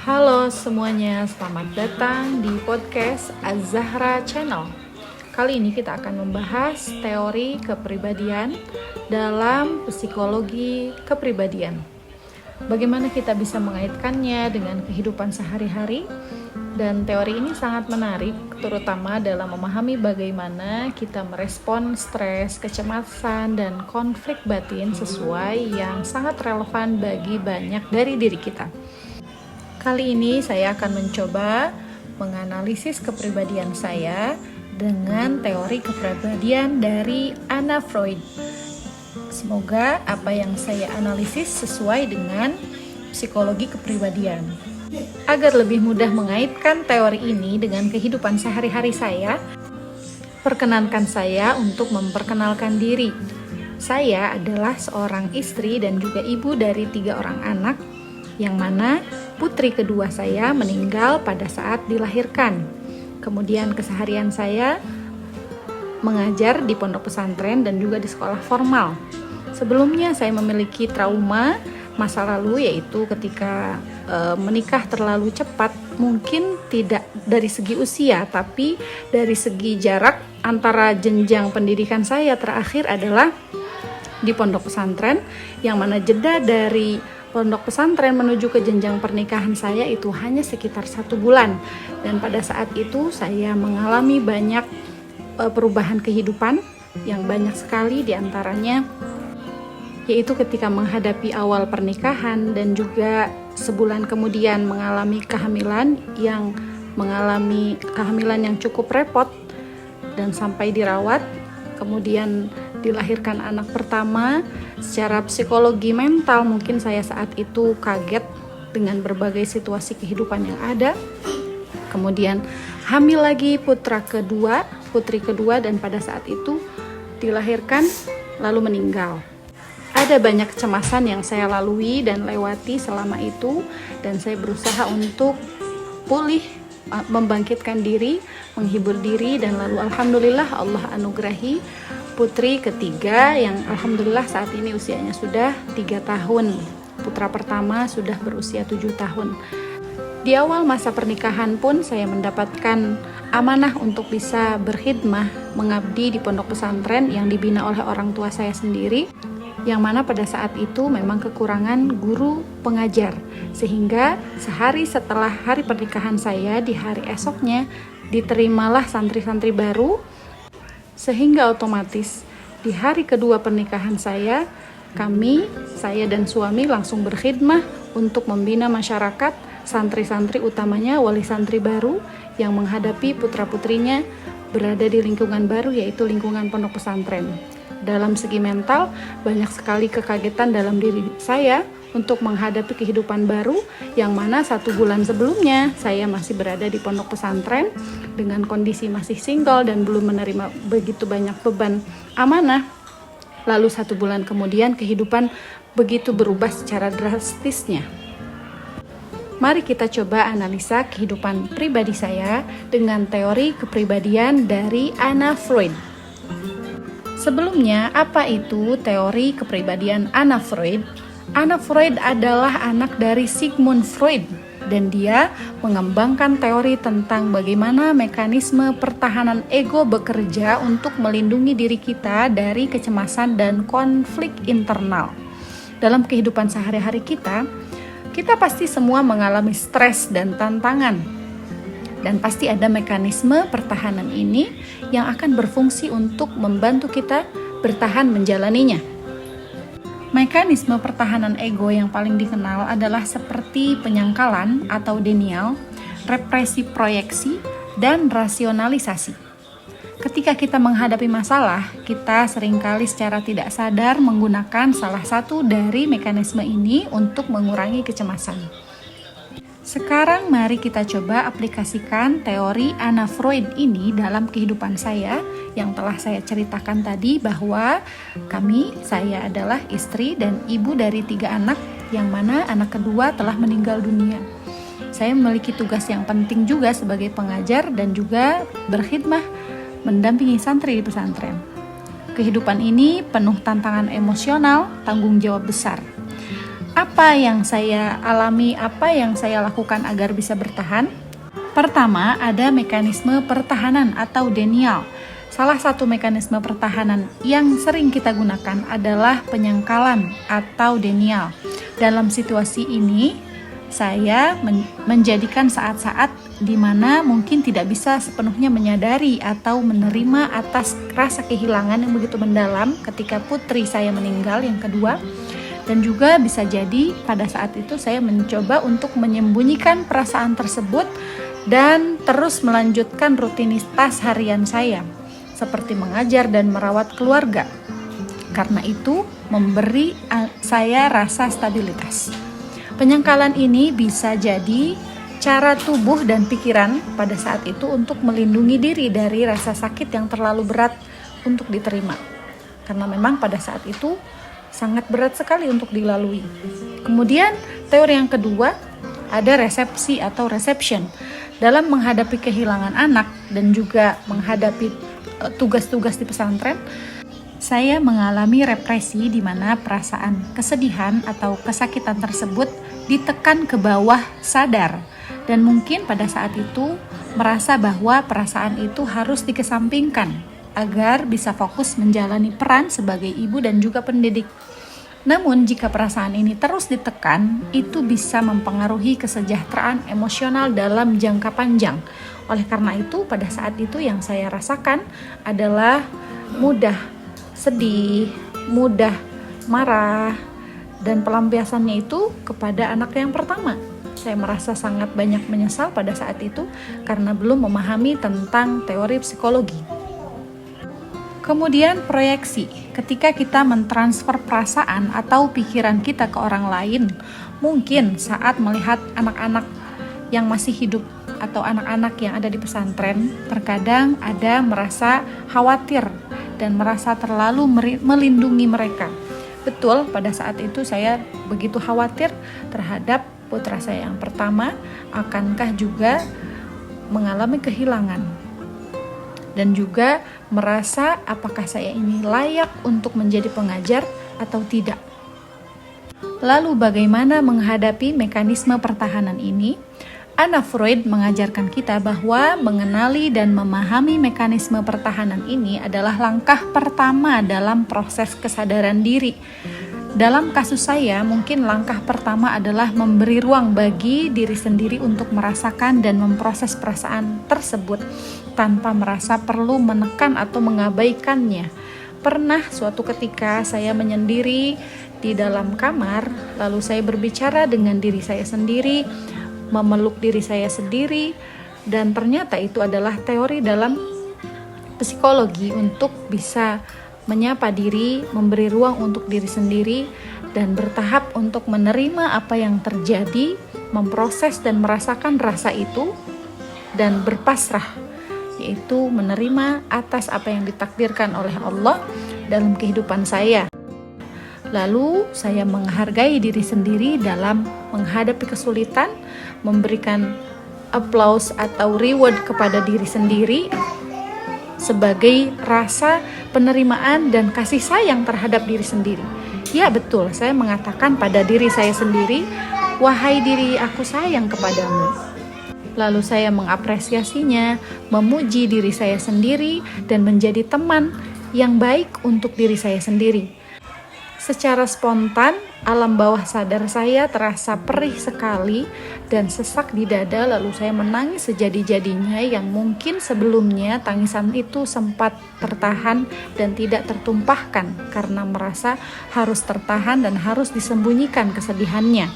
Halo semuanya, selamat datang di podcast Az-Zahra Channel. Kali ini kita akan membahas teori kepribadian dalam psikologi kepribadian. Bagaimana kita bisa mengaitkannya dengan kehidupan sehari-hari? Dan teori ini sangat menarik, terutama dalam memahami bagaimana kita merespon stres, kecemasan, dan konflik batin sesuai yang sangat relevan bagi banyak dari diri kita. Kali ini saya akan mencoba menganalisis kepribadian saya dengan teori kepribadian dari Anna Freud. Semoga apa yang saya analisis sesuai dengan psikologi kepribadian. Agar lebih mudah mengaitkan teori ini dengan kehidupan sehari-hari saya, perkenankan saya untuk memperkenalkan diri. Saya adalah seorang istri dan juga ibu dari 3 orang anak, yang mana putri kedua saya meninggal pada saat dilahirkan. Kemudian keseharian saya mengajar di pondok pesantren dan juga di sekolah formal. Sebelumnya saya memiliki trauma masa lalu, yaitu ketika menikah terlalu cepat, mungkin tidak dari segi usia, tapi dari segi jarak antara jenjang pendidikan saya terakhir adalah di pondok pesantren, yang mana jeda dari pondok pesantren menuju ke jenjang pernikahan saya itu hanya sekitar 1 bulan. Dan pada saat itu saya mengalami banyak perubahan kehidupan yang banyak sekali, diantaranya yaitu ketika menghadapi awal pernikahan dan juga sebulan kemudian mengalami kehamilan yang cukup repot dan sampai dirawat, kemudian dilahirkan anak pertama. Secara psikologi mental mungkin saya saat itu kaget dengan berbagai situasi kehidupan yang ada. Kemudian hamil lagi putri kedua, dan pada saat itu dilahirkan lalu meninggal. Ada banyak kecemasan yang saya lalui dan lewati selama itu, dan saya berusaha untuk pulih, membangkitkan diri, menghibur diri, dan lalu alhamdulillah Allah anugerahi putri ketiga yang alhamdulillah saat ini usianya sudah 3 tahun. Putra pertama sudah berusia 7 tahun. Di awal masa pernikahan pun saya mendapatkan amanah untuk bisa berkhidmah, mengabdi di pondok pesantren yang dibina oleh orang tua saya sendiri, yang mana pada saat itu memang kekurangan guru pengajar, sehingga sehari setelah hari pernikahan saya, di hari esoknya diterimalah santri-santri baru, sehingga otomatis di hari kedua pernikahan saya dan suami langsung berkhidmah untuk membina masyarakat, santri-santri, utamanya wali santri baru yang menghadapi putra-putrinya berada di lingkungan baru, yaitu lingkungan pondok pesantren. Dalam segi mental, banyak sekali kekagetan dalam diri saya untuk menghadapi kehidupan baru, yang mana 1 bulan sebelumnya saya masih berada di pondok pesantren dengan kondisi masih single dan belum menerima begitu banyak beban amanah. Lalu 1 bulan kemudian kehidupan begitu berubah secara drastisnya. Mari kita coba analisa kehidupan pribadi saya dengan teori kepribadian dari Anna Freud. Sebelumnya, apa itu teori kepribadian Anna Freud? Anna Freud adalah anak dari Sigmund Freud, dan dia mengembangkan teori tentang bagaimana mekanisme pertahanan ego bekerja untuk melindungi diri kita dari kecemasan dan konflik internal. Dalam kehidupan sehari-hari kita pasti semua mengalami stres dan tantangan. Dan pasti ada mekanisme pertahanan ini yang akan berfungsi untuk membantu kita bertahan menjalaninya. Mekanisme pertahanan ego yang paling dikenal adalah seperti penyangkalan atau denial, represi proyeksi, dan rasionalisasi. Ketika kita menghadapi masalah, kita seringkali secara tidak sadar menggunakan salah satu dari mekanisme ini untuk mengurangi kecemasan. Sekarang mari kita coba aplikasikan teori Anna Freud ini dalam kehidupan saya yang telah saya ceritakan tadi, bahwa saya adalah istri dan ibu dari 3 anak, yang mana anak kedua telah meninggal dunia. Saya memiliki tugas yang penting juga sebagai pengajar dan juga berkhidmah mendampingi santri di pesantren. Kehidupan ini penuh tantangan emosional, tanggung jawab besar. Apa yang saya alami, apa yang saya lakukan agar bisa bertahan? Pertama, ada mekanisme pertahanan atau denial. Salah satu mekanisme pertahanan yang sering kita gunakan adalah penyangkalan atau denial. Dalam situasi ini, saya menjadikan saat-saat di mana mungkin tidak bisa sepenuhnya menyadari atau menerima atas rasa kehilangan yang begitu mendalam ketika putri saya meninggal yang kedua. Dan juga bisa jadi pada saat itu saya mencoba untuk menyembunyikan perasaan tersebut dan terus melanjutkan rutinitas harian saya seperti mengajar dan merawat keluarga. Karena itu memberi saya rasa stabilitas. Penyangkalan ini bisa jadi cara tubuh dan pikiran pada saat itu untuk melindungi diri dari rasa sakit yang terlalu berat untuk diterima. Karena memang pada saat itu sangat berat sekali untuk dilalui. Kemudian teori yang kedua ada resepsi atau reception. Dalam menghadapi kehilangan anak dan juga menghadapi tugas-tugas di pesantren, saya mengalami represi di mana perasaan kesedihan atau kesakitan tersebut ditekan ke bawah sadar. Dan mungkin pada saat itu merasa bahwa perasaan itu harus dikesampingkan agar bisa fokus menjalani peran sebagai ibu dan juga pendidik. Namun jika perasaan ini terus ditekan, itu bisa mempengaruhi kesejahteraan emosional dalam jangka panjang. Oleh karena itu, pada saat itu yang saya rasakan adalah mudah sedih, mudah marah, dan pelampiasannya itu kepada anak yang pertama. Saya merasa sangat banyak menyesal pada saat itu karena belum memahami tentang teori psikologi. Kemudian proyeksi, ketika kita mentransfer perasaan atau pikiran kita ke orang lain, mungkin saat melihat anak-anak yang masih hidup atau anak-anak yang ada di pesantren, terkadang ada merasa khawatir dan merasa terlalu melindungi mereka. Betul, pada saat itu saya begitu khawatir terhadap putra saya yang pertama, akankah juga mengalami kehilangan. Dan juga merasa apakah saya ini layak untuk menjadi pengajar atau tidak. Lalu bagaimana menghadapi mekanisme pertahanan ini? Anna Freud mengajarkan kita bahwa mengenali dan memahami mekanisme pertahanan ini adalah langkah pertama dalam proses kesadaran diri. Dalam kasus saya, mungkin langkah pertama adalah memberi ruang bagi diri sendiri untuk merasakan dan memproses perasaan tersebut tanpa merasa perlu menekan atau mengabaikannya. Pernah suatu ketika saya menyendiri di dalam kamar, lalu saya berbicara dengan diri saya sendiri, memeluk diri saya sendiri, dan ternyata itu adalah teori dalam psikologi untuk bisa menyapa diri, memberi ruang untuk diri sendiri, dan bertahap untuk menerima apa yang terjadi, memproses dan merasakan rasa itu, dan berpasrah, yaitu menerima atas apa yang ditakdirkan oleh Allah dalam kehidupan saya. Lalu saya menghargai diri sendiri dalam menghadapi kesulitan, memberikan applause atau reward kepada diri sendiri sebagai rasa penerimaan dan kasih sayang terhadap diri sendiri. Ya betul, saya mengatakan pada diri saya sendiri, wahai diri aku sayang kepadamu. Lalu saya mengapresiasinya, memuji diri saya sendiri, dan menjadi teman yang baik untuk diri saya sendiri. Secara spontan, alam bawah sadar saya terasa perih sekali dan sesak di dada, lalu saya menangis sejadi-jadinya yang mungkin sebelumnya tangisan itu sempat tertahan dan tidak tertumpahkan karena merasa harus tertahan dan harus disembunyikan kesedihannya.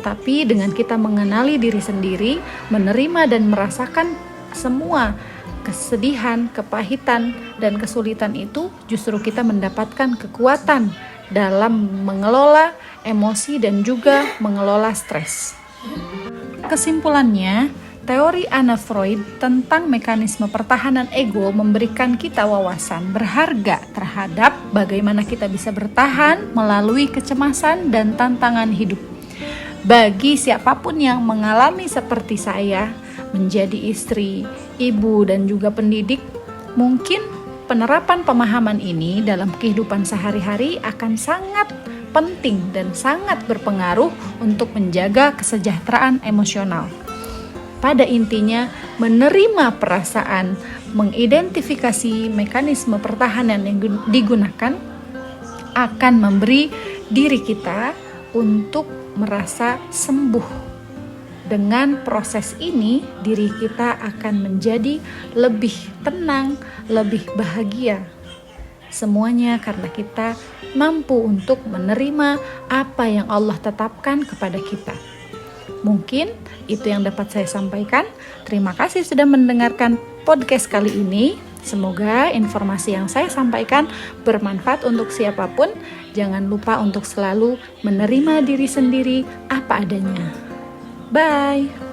Tapi dengan kita mengenali diri sendiri, menerima dan merasakan semua kesedihan, kepahitan, dan kesulitan itu, justru kita mendapatkan kekuatan dalam mengelola emosi dan juga mengelola stres. Kesimpulannya, teori Anna Freud tentang mekanisme pertahanan ego memberikan kita wawasan berharga terhadap bagaimana kita bisa bertahan melalui kecemasan dan tantangan hidup. Bagi siapapun yang mengalami seperti saya, menjadi istri, ibu, dan juga pendidik, mungkin penerapan pemahaman ini dalam kehidupan sehari-hari akan sangat penting dan sangat berpengaruh untuk menjaga kesejahteraan emosional. Pada intinya, menerima perasaan, mengidentifikasi mekanisme pertahanan yang digunakan akan memberi diri kita untuk merasa sembuh. Dengan proses ini, diri kita akan menjadi lebih tenang, lebih bahagia. Semuanya karena kita mampu untuk menerima apa yang Allah tetapkan kepada kita. Mungkin itu yang dapat saya sampaikan. Terima kasih sudah mendengarkan podcast kali ini. Semoga informasi yang saya sampaikan bermanfaat untuk siapapun. Jangan lupa untuk selalu menerima diri sendiri apa adanya. Bye.